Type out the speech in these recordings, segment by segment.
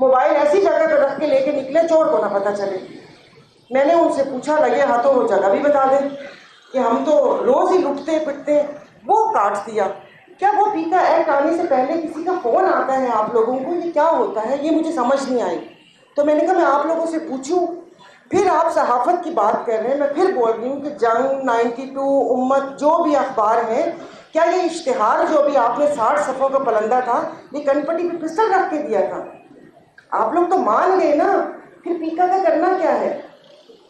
Mobile ایسی جگہ پہ رکھ کے لے کے نکلے چور کو نہ پتہ چلے. میں نے ان سے پوچھا لگے ہاتھوں وہ جگہ بھی بتا دیں کہ ہم تو روز ہی لٹتے پٹتے. وہ کاٹ دیا. کیا وہ پیکا ایکٹ آنے سے پہلے کسی کا فون آتا ہے آپ لوگوں کو؟ یہ کیا ہوتا ہے؟ یہ مجھے سمجھ نہیں آئی. تو میں نے کہا میں آپ لوگوں سے پوچھوں. پھر آپ صحافت کی بات کر رہے ہیں. میں پھر بول رہی ہوں کہ جنگ، 92، امت، جو بھی اخبار ہیں، کیا یہ اشتہار جو بھی آپ نے 60 صفحوں کا پلندہ تھا یہ کنپٹی پہ پسٹل رکھ کے دیا تھا؟ آپ لوگ تو مان گئے نا. پھر پیکا کا کرنا کیا ہے؟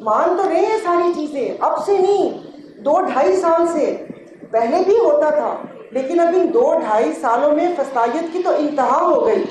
مان تو رہے ہیں ساری چیزیں، اب سے نہیں، 2-2.5 سال سے. پہلے بھی ہوتا تھا، لیکن اب ان 2-2.5 سالوں میں فسطائیت کی تو انتہا ہو گئی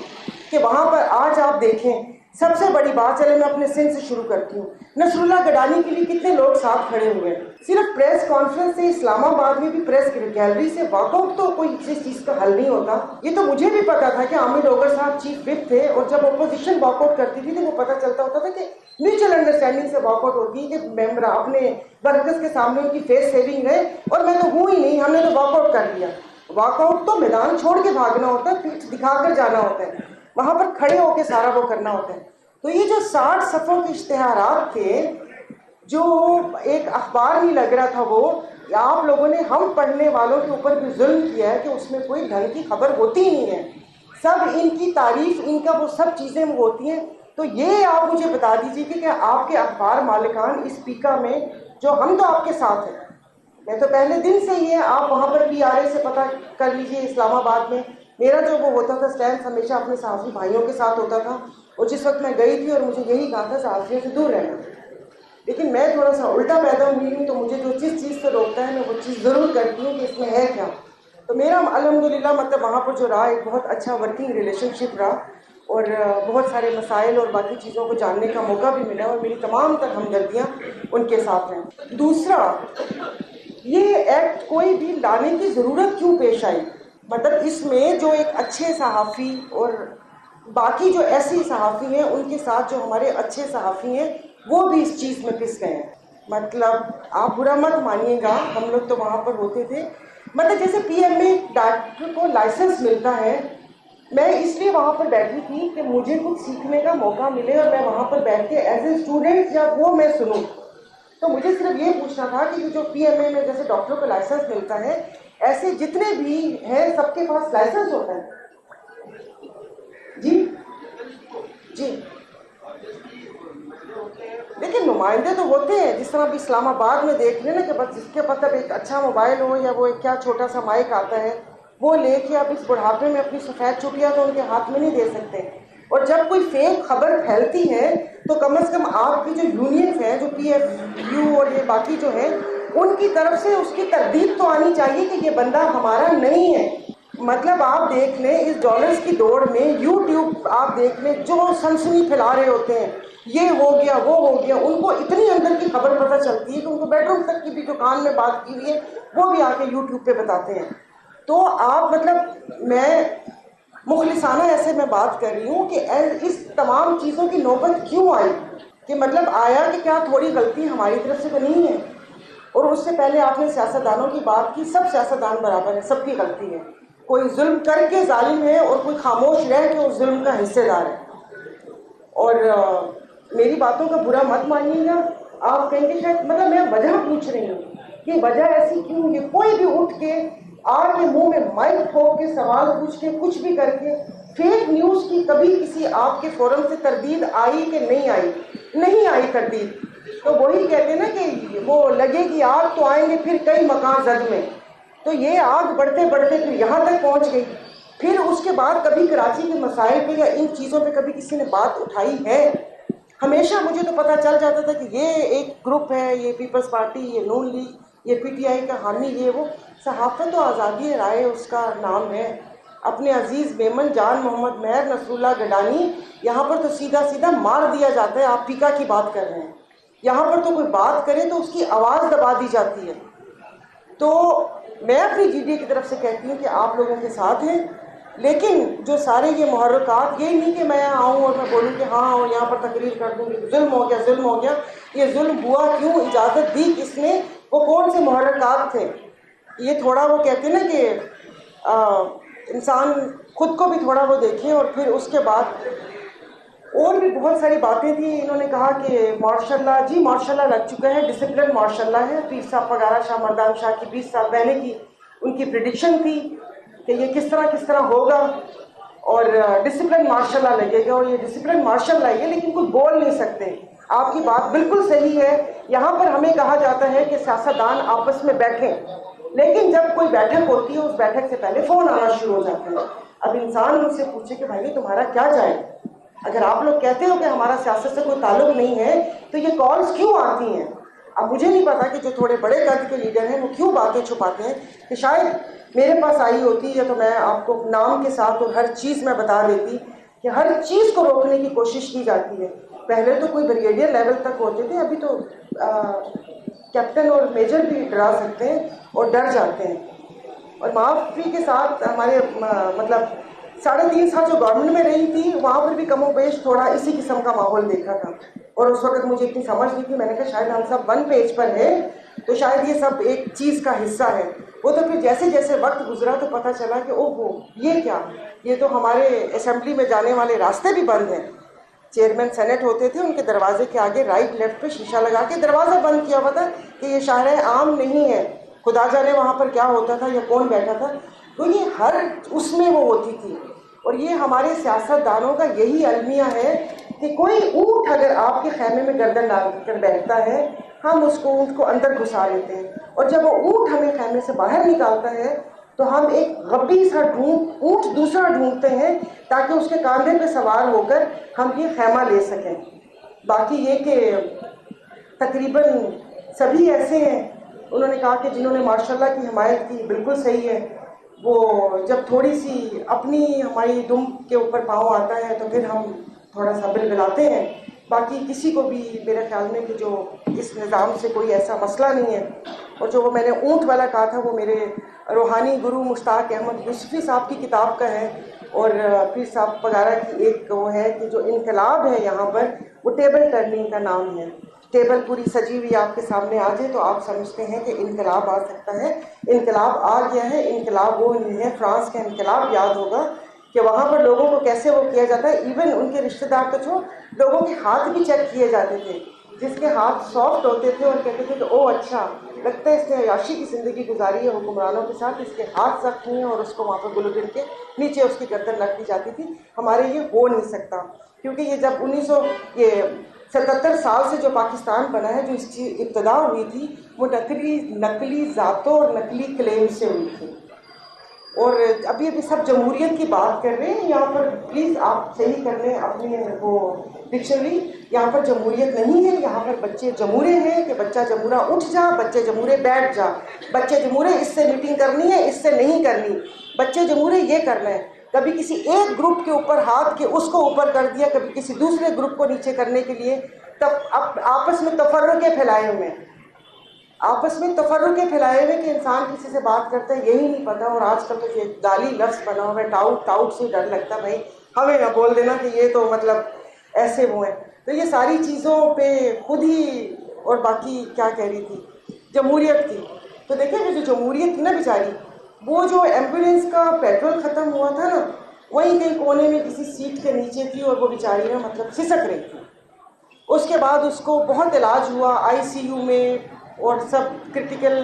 کہ وہاں پر آج آپ دیکھیں. سب سے بڑی بات، چلے میں اپنے سندھ سے شروع کرتی ہوں. نصر اللہ گڈانی کے لیے کتنے لوگ ساتھ کھڑے ہوئے ہیں. صرف پریس کانفرنس سے اسلام آباد میں بھی پریس گیلری سے واک آؤٹ تو کوئی اس چیز کا حل نہیں ہوتا. یہ تو مجھے بھی پتا تھا کہ عامر اوگر صاحب چیف وپ تھے، اور جب اپوزیشن واک آؤٹ کرتی تھی تو وہ پتہ چلتا ہوتا تھا کہ میوچل انڈرسٹینڈنگ سے واک آؤٹ ہوتی ہے کہ ممبر اپنے ورکرز کے سامنے ان کی فیس سیونگ ہے، اور میں تو ہوں ہی نہیں، ہم نے تو واک آؤٹ کر لیا. واک آؤٹ تو میدان چھوڑ کے بھاگنا ہوتا ہے، پیٹھ دکھا کر جانا ہوتا ہے، وہاں پر کھڑے ہو کے سارا وہ کرنا ہوتا ہے. تو یہ جو 60 صفحوں کے اشتہارات تھے، جو ایک اخبار نہیں لگ رہا تھا، وہ آپ لوگوں نے ہم پڑھنے والوں کے اوپر بھی ظلم کیا ہے کہ اس میں کوئی ڈھنگ کی خبر ہوتی ہی نہیں ہے. سب ان کی تعریف، ان کا وہ سب چیزیں وہ ہوتی ہیں. تو یہ آپ مجھے بتا دیجیے کہ آپ کے اخبار مالکان اس پیکا میں، جو ہم تو آپ کے ساتھ ہیں، میں تو پہلے دن سے ہی ہے، آپ وہاں پر PRA سے پتہ کر لیجئے اسلام آباد میں. میرا جو وہ ہوتا تھا اسٹینڈ ہمیشہ اپنے صحافی بھائیوں کے ساتھ ہوتا تھا، اور جس وقت میں گئی تھی اور مجھے یہی کہا تھا صحافیوں سے دور رہنا. لیکن میں تھوڑا سا الٹا پیدا ہوئی ہوں، تو مجھے جو جس چیز سے روکتا ہے میں وہ چیز ضرور کرتی ہوں کہ اس میں ہے کیا. تو میرا الحمدللہ مطلب وہاں پر جو رہا ایک بہت اچھا ورکنگ ریلیشن شپ رہا، اور بہت سارے مسائل اور باقی چیزوں کو جاننے کا موقع بھی ملا، اور میری تمام تر ہمدردیاں ان کے ساتھ ہیں. دوسرا، یہ ایکٹ کوئی بھی لانے کی ضرورت کیوں پیش آئی؟ مطلب اس میں جو ایک اچھے صحافی اور باقی جو ایسی صحافی ہیں ان کے ساتھ جو ہمارے اچھے صحافی ہیں وہ بھی اس چیز میں پس گئے ہیں. مطلب آپ برا مت مانیے گا، ہم لوگ تو وہاں پر ہوتے تھے. مطلب جیسے PMA ڈائریکٹر کو لائسنس ملتا ہے، میں اس لیے وہاں پر بیٹھی تھی کہ مجھے کچھ سیکھنے کا موقع ملے، اور میں وہاں پر بیٹھ کے ایز اے اسٹوڈنٹ جب وہ میں سنوں. تو مجھے صرف یہ پوچھنا تھا کہ جو PMA میں جیسے ڈاکٹر کو لائسنس ملتا ہے، ایسے جتنے بھی ہیں سب کے پاس لائسنس ہوتا ہے؟ جی جی. لیکن نمائندے تو ہوتے ہیں، جس طرح ابھی اسلام آباد میں دیکھ لیں نا کہ بس جس کے مطلب ایک اچھا موبائل ہو، یا وہ ایک کیا چھوٹا سا مائک آتا ہے، وہ لے کے اب اس بڑھاپے میں اپنی سفید چٹیاں تو ان کے ہاتھ میں نہیں دے سکتے. اور جب کوئی فیک خبر پھیلتی ہے تو کم از کم آپ کی جو یونینز ہیں، جو PFU اور یہ باقی جو ہیں، ان کی طرف سے اس کی تردید تو آنی چاہیے کہ یہ بندہ ہمارا نہیں ہے. مطلب آپ دیکھ لیں اس ڈالرز کی دوڑ میں YouTube آپ دیکھ لیں، جو سنسنی پھیلا رہے ہوتے ہیں، یہ ہو گیا وہ ہو گیا، ان کو اتنی اندر کی خبر پتہ چلتی ہے کہ ان کو بیڈ روم تک کی بھی جو کان میں بات کی ہوئی ہے وہ بھی آ کے YouTube پہ بتاتے ہیں. تو آپ مطلب میں مخلصانہ ایسے میں بات کر رہی ہوں کہ اس تمام چیزوں کی نوبت کیوں آئی، کہ مطلب آیا کہ کیا تھوڑی غلطی ہماری طرف سے تو نہیں ہے. اور اس سے پہلے آپ نے سیاستدانوں کی بات کی، سب سیاستدان برابر ہیں، سب کی غلطی ہے. کوئی ظلم کر کے ظالم ہے اور کوئی خاموش رہ کے اس ظلم کا حصے دار ہے. اور میری باتوں کا برا مت مانیے گا. آپ کہیں گے شاید مطلب میں وجہ پوچھ رہی ہوں کہ وجہ ایسی کیوں. یہ کوئی بھی اٹھ کے آپ کے منہ میں مائک ٹھوک کے سوال پوچھ کے کچھ بھی کر کے، فیک نیوز کی کبھی کسی آپ کے فورم سے تردید آئی کہ نہیں آئی؟ نہیں آئی تردید. تو وہی کہتے ہیں نا کہ وہ لگے گی آگ تو آئیں گے پھر کئی مکان زد میں. تو یہ آگ بڑھتے بڑھتے پھر یہاں تک پہنچ گئی. پھر اس کے بعد کبھی کراچی کے مسائل پہ یا ان چیزوں پہ کبھی کسی نے بات اٹھائی ہے؟ ہمیشہ مجھے تو پتہ چل جاتا تھا کہ یہ ایک گروپ ہے، یہ پیپلز پارٹی، یہ نون لیگ، یہ PTI کا حامی، یہ وہ. صحافت و آزادی رائے اس کا نام ہے. اپنے عزیز میمن جان محمد مہر نصر اللہ گڈانی، یہاں پر تو سیدھا سیدھا مار دیا جاتا ہے. آپ پیکا کی بات کر رہے ہیں، یہاں پر تو کوئی بات کرے تو اس کی آواز دبا دی جاتی ہے. تو میں اپنی GD کی طرف سے کہتی ہوں کہ آپ لوگوں کے ساتھ ہیں. لیکن جو سارے یہ محرکات، یہ نہیں کہ میں آؤں اور میں بولوں کہ ہاں اور یہاں پر تقریر کر دوں کہ ظلم ہو گیا ظلم ہو گیا. یہ ظلم ہوا کیوں؟ اجازت دی کس نے؟ وہ کون سے محرکات تھے؟ یہ تھوڑا وہ کہتے ہیں نا کہ انسان خود کو بھی تھوڑا وہ دیکھیں اور پھر اس کے بعد اور بھی بہت ساری باتیں تھیں. انہوں نے کہا کہ ماشاء اللہ جی ماشاء اللہ لگ چکا ہے, ڈسپلن ماشاء اللہ ہے. پیر صاحب پگارا شاہ مردان شاہ کی 20 سال پہلے کی ان کی پریڈکشن تھی کہ یہ کس طرح ہوگا, اور ڈسپلن ماشاء اللہ لگے گا, اور یہ ڈسپلن ماشاء اللہ ہے, لیکن کوئی بول نہیں سکتے. آپ کی بات بالکل صحیح ہے. یہاں پر ہمیں کہا جاتا ہے کہ سیاستدان آپس میں بیٹھیں, لیکن جب کوئی بیٹھک ہوتی ہے اس بیٹھک سے پہلے فون آنا شروع ہو جاتے ہیں. اب انسان ان سے پوچھے کہ بھائی تمہارا کیا جائے, اگر آپ لوگ کہتے ہو کہ ہمارا سیاست سے کوئی تعلق نہیں ہے تو یہ کالز کیوں آتی ہیں؟ اب مجھے نہیں پتا کہ جو تھوڑے بڑے قد کے لیڈر ہیں وہ کیوں باتیں چھپاتے ہیں, کہ شاید میرے پاس آئی ہوتی ہے تو میں آپ کو نام کے ساتھ اور ہر چیز میں بتا دیتی کہ ہر چیز کو روکنے کی کوشش کی جاتی ہے. پہلے تو کوئی بریگیڈیئر لیول تک ہوتے تھے, ابھی تو کیپٹن اور میجر بھی ڈرا سکتے ہیں اور ڈر جاتے ہیں. اور معافی کے ساتھ ہمارے مطلب 3.5 سال جو گورنمنٹ میں رہی تھی وہاں پر بھی کم و بیش تھوڑا اسی قسم کا ماحول دیکھا تھا, اور اس وقت مجھے اتنی سمجھ نہیں تھی. میں نے کہا شاید ہم سب 1 پیج پر ہیں تو شاید یہ سب ایک چیز کا حصہ ہے. وہ تو پھر جیسے جیسے وقت گزرا تو پتہ چلا کہ اوہ ہو یہ کیا, یہ تو ہمارے اسمبلی میں جانے والے راستے بھی بند ہیں. چیئرمین سینٹ ہوتے تھے, ان کے دروازے کے آگے رائٹ لیفٹ پہ شیشہ لگا کے دروازہ بند کیا ہوا تھا کہ یہ شاہراہ عام نہیں ہے. خدا جانے وہاں پر کیا ہوتا تھا یا کون بیٹھا تھا. تو یہ ہر اس میں وہ ہوتی تھی. اور یہ ہمارے سیاستدانوں کا یہی المیہ ہے کہ کوئی اونٹ اگر آپ کے خیمے میں گردن ڈال کر بیٹھتا ہے ہم اس کو اونٹ کو اندر گھسا لیتے ہیں, اور جب وہ اونٹ ہمیں خیمے سے باہر نکالتا ہے تو ہم ایک غبی سا اونٹ دوسرا ڈھونڈتے ہیں تاکہ اس کے کاندھے پہ سوار ہو کر ہم یہ خیمہ لے سکیں. باقی یہ کہ تقریباً سبھی ایسے ہیں. انہوں نے کہا کہ جنہوں نے ماشاء اللہ کی حمایت کی بالکل صحیح ہے, وہ جب تھوڑی سی اپنی ہماری دم کے اوپر پاؤں آتا ہے تو پھر ہم تھوڑا سا بلبلاتے ہیں. باقی کسی کو بھی میرے خیال میں کہ جو اس نظام سے کوئی ایسا مسئلہ نہیں ہے. اور جو وہ میں نے اونٹ والا کہا تھا وہ میرے روحانی گرو مشتاق احمد یوسفی صاحب کی کتاب کا ہے, اور پیر صاحب پگارا کی ایک وہ ہے کہ جو انقلاب ہے یہاں پر وہ ٹیبل ٹرننگ کا نام ہے. ٹیبل پوری سجی ہوئی آپ کے سامنے آ جائے تو آپ سمجھتے ہیں کہ انقلاب آ سکتا ہے. انقلاب آ گیا ہے. انقلاب وہ نہیں ہے. فرانس کا انقلاب یاد ہوگا کہ وہاں پر لوگوں کو کیسے وہ کیا جاتا ہے. ایون ان کے رشتہ دار تو چھوڑ, لوگوں کے ہاتھ بھی چیک کیے جاتے تھے. جس کے ہاتھ سافٹ ہوتے تھے اور کہتے تھے کہ او اچھا لگتا ہے اس نے عیاشی کی زندگی گزاری ہے حکمرانوں کے ساتھ, اس کے ہاتھ سخت نہیں ہیں, اور اس کو وہاں پر گلو گر کے نیچے اس کی گردن رکھ دی جاتی تھی. ہمارے یہ ہو نہیں سکتا, کیونکہ یہ جب 1977 سال سے جو پاکستان بنا ہے, جو اس کی ابتدا ہوئی تھی وہ نقلی ذاتوں اور نقلی کلیم سے ہوئی تھی. اور ابھی سب جمہوریت کی بات کر رہے ہیں یہاں پر. پلیز آپ صحیح کر لیں اپنی وہ ڈکشنری. یہاں پر جمہوریت نہیں ہے. یہاں پر بچے جمہورے ہیں کہ بچہ جمہورہ اٹھ جا, بچے جمہورے بیٹھ جا, بچے جمہورے اس سے میٹنگ کرنی ہے اس سے نہیں کرنی, بچے جمہورے یہ کرنا ہے. کبھی کسی ایک گروپ کے اوپر ہاتھ کے اس کو اوپر کر دیا, کبھی کسی دوسرے گروپ کو نیچے کرنے کے لیے تب آپس میں تفرقے پھیلائے ہوئے ہیں. آپس میں تفرقے پھیلائے ہوئے کہ انسان کسی سے بات کرتا ہے یہی نہیں پتا. اور آج کل تو یہ گالی لفظ بنا ہوا ہے, ٹاؤٹ سے ڈر لگتا ہے بھائی ہمیں نہ بول دینا کہ یہ تو مطلب ایسے وہ ہیں. تو یہ ساری چیزوں پہ خود ہی. اور باقی کیا کہہ رہی تھی جمہوریت کی, تو دیکھیں جو جمہوریت تھی نا بیچاری, وہ جو ایمبولینس کا پیٹرول ختم ہوا تھا نا وہیں کہیں کونے میں کسی سیٹ کے نیچے تھی, اور وہ بیچاری نا مطلب سسک رہی تھی. اس کے بعد اس کو بہت علاج ہوا ICU میں, اور سب کرٹیکل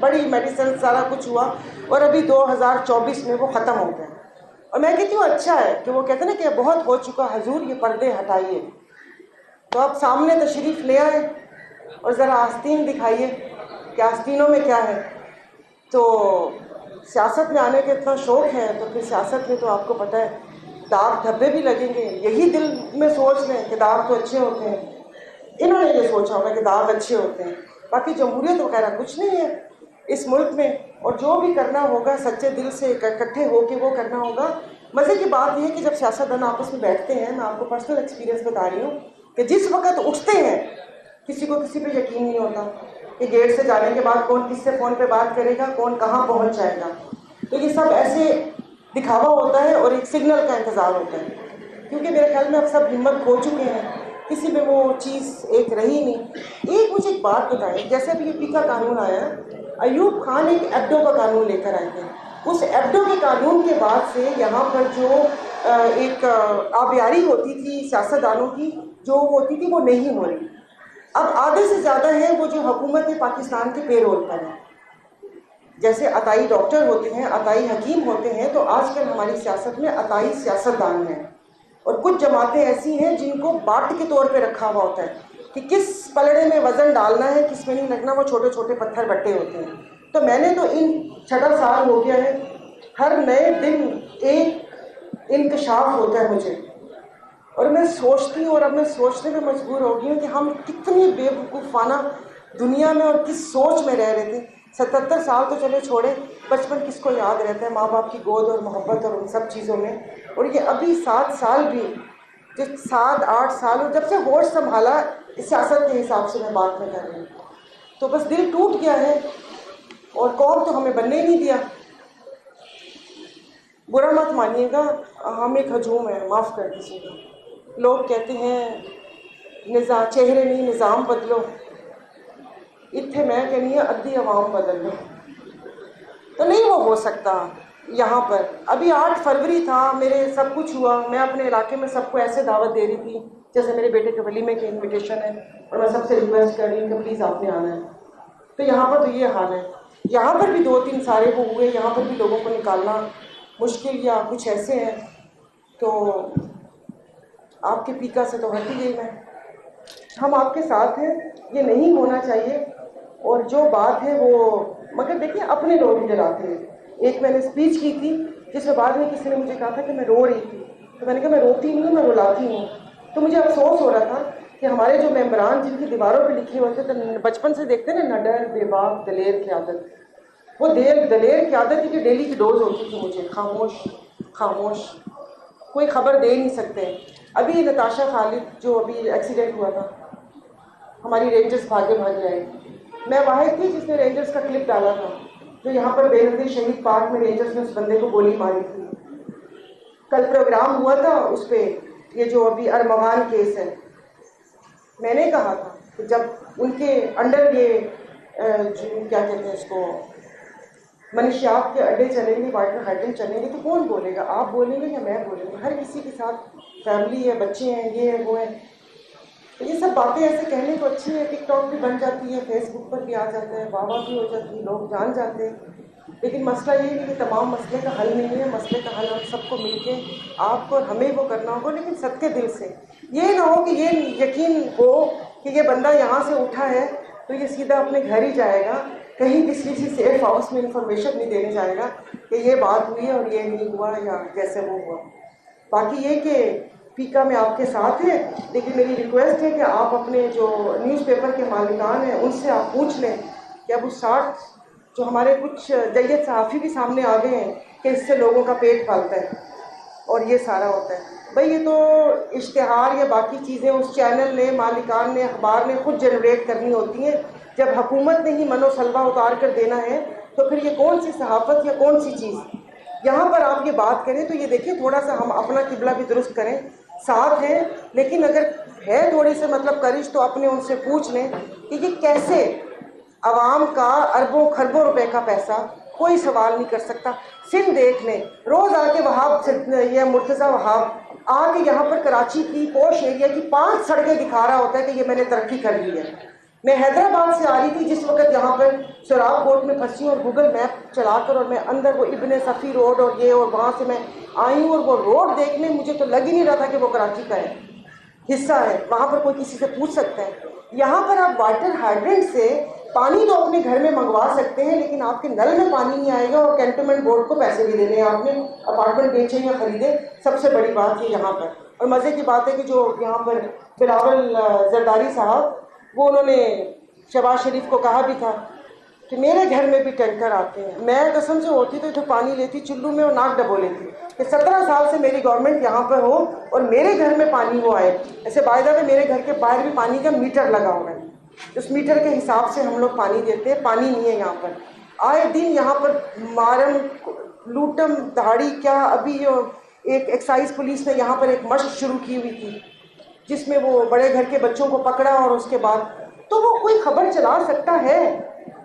بڑی میڈیسن سارا کچھ ہوا, اور ابھی 2024 میں وہ ختم ہو گیا. اور میں کہتی ہوں اچھا ہے کہ وہ کہتے ہیں نا کہ بہت ہو چکا حضور, یہ پردے ہٹائیے. تو آپ سامنے تشریف لے آئے اور ذرا آستین دکھائیے کہ آستینوں میں کیا ہے. تو سیاست میں آنے کا اتنا شوق ہے تو پھر سیاست میں تو آپ کو پتہ ہے داغ دھبے بھی لگیں گے. یہی دل میں سوچ لیں کہ داغ تو اچھے ہوتے ہیں. انہوں نے یہ سوچا ہوگا کہ داغ اچھے ہوتے ہیں. باقی جمہوریت وغیرہ کچھ نہیں ہے اس ملک میں, اور جو بھی کرنا ہوگا سچے دل سے اکٹھے ہو کے وہ کرنا ہوگا. مزے کی بات یہ ہے کہ جب سیاستدان آپس میں بیٹھتے ہیں, میں آپ کو پرسنل ایکسپیرینس بتا رہی ہوں کہ جس وقت اٹھتے ہیں کسی کو کسی پہ یقین نہیں ہوتا کہ گیٹ سے جانے کے بعد کون کس سے فون پہ بات کرے گا, کون کہاں پہنچ جائے گا. تو یہ سب ایسے دکھاوا ہوتا ہے اور ایک سگنل کا انتظار ہوتا ہے, کیونکہ میرے خیال میں اب سب ہمت کھو چکے ہیں, کسی میں وہ چیز ایک رہی نہیں. مجھے ایک بات بتائیں, جیسے ابھی یو پی کا قانون آیا, ایوب خان ایک ایبڈو کا قانون لے کر آئے تھے. اس ایبڈو کے قانون کے بعد سے یہاں پر جو ایک آبیاری ہوتی تھی سیاستدانوں کی جو ہوتی تھی وہ نہیں ہو رہی. اب آدھے سے زیادہ ہیں وہ جو حکومت پاکستان کے پے رول پر ہیں. جیسے عطائی ڈاکٹر ہوتے ہیں, عطائی حکیم ہوتے ہیں, تو آج کل ہماری سیاست میں عطائی سیاستدان ہیں. اور کچھ جماعتیں ایسی ہیں جن کو باٹ کے طور پہ رکھا ہوا ہوتا ہے کہ کس پلڑے میں وزن ڈالنا ہے, کس میں نہیں رکھنا. وہ چھوٹے چھوٹے پتھر بٹے ہوتے ہیں. تو میں نے تو ان 6 سال ہو گیا ہے, ہر نئے دن ایک انکشاف ہوتا ہے مجھے, اور میں سوچتی ہوں, اور اب میں سوچنے پہ مجبور ہو گئی ہوں کہ ہم کتنی بے وقوفانہ دنیا میں اور کس سوچ میں رہ رہے تھے. 77 سال تو چلے چھوڑے, بچپن کس کو یاد رہتا ہے ماں باپ کی گود اور محبت اور ان سب چیزوں میں. اور یہ ابھی 7 سال بھی, جو 7-8 سال ہو جب سے ہوش سنبھالا, سیاست کے حساب سے میں بات میں کر رہی ہوں, تو بس دل ٹوٹ گیا ہے. اور قوم تو ہمیں بننے ہی نہیں دیا. برا مت مانیے گا, ہم ایک ہجوم ہے, معاف کر دیجیے گا. لوگ کہتے ہیں چہرے نہیں نظام بدلو, اتنے میں کہنی ہے ادھی عوام بدل لو. تو نہیں وہ ہو سکتا یہاں پر. ابھی 8 فروری تھا, میرے سب کچھ ہوا, میں اپنے علاقے میں سب کو ایسے دعوت دے رہی تھی جیسے میرے بیٹے کے ولیمے کی انویٹیشن ہے, اور میں سب سے ریکویسٹ کر رہی ہوں کہ پلیز آپ نے آنا ہے. تو یہاں پر تو یہ حال ہے. یہاں پر بھی 2-3 سارے وہ ہوئے, یہاں پر بھی لوگوں کو نکالنا مشکل یا کچھ ایسے ہیں. تو آپ کے پیکا سے تو ہٹ ہی گئی میں. ہم آپ کے ساتھ ہیں, یہ نہیں ہونا چاہیے. اور جو بات ہے وہ, مگر دیکھیں اپنے لوگ ادھر آتے ہیں. ایک میں نے اسپیچ کی تھی جس میں بعد میں کسی نے مجھے کہا تھا کہ میں رو رہی تھی, تو میں نے کہا میں روتی نہیں ہوں, میں رلاتی ہوں. تو مجھے افسوس ہو رہا تھا کہ ہمارے جو ممبران جن کی دیواروں پہ لکھے ہوئے تھے, تو بچپن سے دیکھتے نا, نڈر بے باک دلیر قیادت, وہ دلیر قیادت کی ڈیلی کی ڈوز ہوتی تھی مجھے. خاموش خاموش, کوئی خبر دے نہیں سکتے. ابھی نتاشا خالد جو ابھی ایکسیڈنٹ ہوا تھا, ہماری رینجرز بھاگے آئے, میں واحد تھی جس نے رینجرز کا کلپ ڈالا تھا, جو یہاں پر بے نظیر شہید پارک میں رینجرز نے اس بندے کو گولی ماری تھی. کل پروگرام ہوا تھا اس پہ, یہ جو ابھی ارمغان کیس ہے. میں نے کہا تھا کہ جب ان کے انڈر یہ کیا کہتے ہیں اس کو, منشیات کے اڈے چلیں گے, وائٹر ہائیڈرین چلیں گے, تو کون بولے گا؟ آپ بولیں گے یا میں بولیں گے؟ ہر کسی کے ساتھ فیملی ہے, بچے ہیں, یہ ہے وہ ہے. تو یہ سب باتیں ایسے کہنے کو اچھی ہے, ٹک ٹاک بھی بن جاتی ہے, فیس بک پر بھی آ جاتا ہے, واہ واہ بھی ہو جاتی ہے, لوگ جان جاتے ہیں. لیکن مسئلہ یہ ہے کہ تمام مسئلے کا حل نہیں ہے. مسئلے کا حل ہم سب کو مل کے, آپ کو اور ہمیں وہ کرنا ہوگا, لیکن صدقے دل سے. یہ نہ ہو کہ یہ یقین ہو کہ یہ بندہ یہاں سے اٹھا ہے تو یہ سیدھا اپنے گھر ہی جائے گا, کہیں کسی سیف ہاؤس میں انفارمیشن نہیں دینے جائے گا کہ یہ بات ہوئی ہے اور یہ نہیں ہوا یا جیسے وہ ہوا. باقی یہ کہ پیکا میں آپ کے ساتھ ہیں, لیکن میری ریکویسٹ ہے کہ آپ اپنے جو نیوز پیپر کے مالکان ہیں ان سے آپ پوچھ لیں کہ اب اس 60 جو ہمارے کچھ جید صحافی بھی سامنے آ گئے ہیں کہ اس سے لوگوں کا پیٹ پالتا ہے اور یہ سارا ہوتا ہے. بھئی یہ تو اشتہار یا باقی چیزیں اس چینل نے, مالکان نے, اخبار نے خود جنریٹ کرنی ہوتی ہیں. جب حکومت نے ہی من و سلوہ اتار کر دینا ہے تو پھر یہ کون سی صحافت یا کون سی چیز. یہاں پر آپ یہ بات کریں تو یہ دیکھیں تھوڑا سا ہم اپنا قبلہ بھی درست کریں. ساتھ ہیں, لیکن اگر ہے تھوڑی سے مطلب کرش تو اپنے ان سے پوچھ لیں کہ یہ کیسے عوام کا اربوں خربوں روپے کا پیسہ کوئی سوال نہیں کر سکتا. سندھ دیکھ لیں, روز آ کے وہاب یہ مرتضیٰ وہاب آ کے یہاں پر کراچی کی پوش ایریا کی 5 سڑکیں دکھا رہا ہوتا ہے کہ یہ میں نے ترقی کر لی ہے. میں حیدرآباد سے آ رہی تھی جس وقت یہاں پر سراب کوٹ میں پھنسی اور گوگل میپ چلا کر, اور میں اندر وہ ابن صفی روڈ اور یہ, اور وہاں سے میں آئی ہوں, اور وہ روڈ دیکھنے مجھے تو لگ ہی نہیں رہا تھا کہ وہ کراچی کا ہے, حصہ ہے. وہاں پر کوئی کسی سے پوچھ سکتا ہے. یہاں پر آپ واٹر ہائیڈرنٹ سے پانی تو اپنے گھر میں منگوا سکتے ہیں, لیکن آپ کے نل میں پانی نہیں آئے گا, اور کینٹونمنٹ بورڈ کو پیسے بھی دینے ہیں آپ نے, اپارٹمنٹ بیچے یا خریدے. سب سے بڑی بات یہ یہاں پر, اور مزے کی بات ہے کہ جو یہاں پر بلاول زرداری صاحب, وہ انہوں نے شہباز شریف کو کہا بھی تھا کہ میرے گھر میں بھی ٹینکر آتے ہیں. میں قسم سے ہوتی تو ادھر پانی لیتی چلو میں اور ناک ڈبو لیتی کہ 17 سال سے میری گورنمنٹ یہاں پر ہو اور میرے گھر میں پانی وہ آئے. ایسے باعث ہے میرے گھر کے باہر بھی پانی کا میٹر لگا ہوا ہے, اس میٹر کے حساب سے ہم لوگ پانی دیتے ہیں. پانی نہیں ہے یہاں پر. آئے دن یہاں پر مارم لوٹم دہاڑی کیا. ابھی ایک ایکسائز پولیس نے یہاں پر ایک مشق شروع کی ہوئی تھی جس میں وہ بڑے گھر کے بچوں کو پکڑا, اور اس کے بعد تو وہ کوئی خبر چلا سکتا ہے.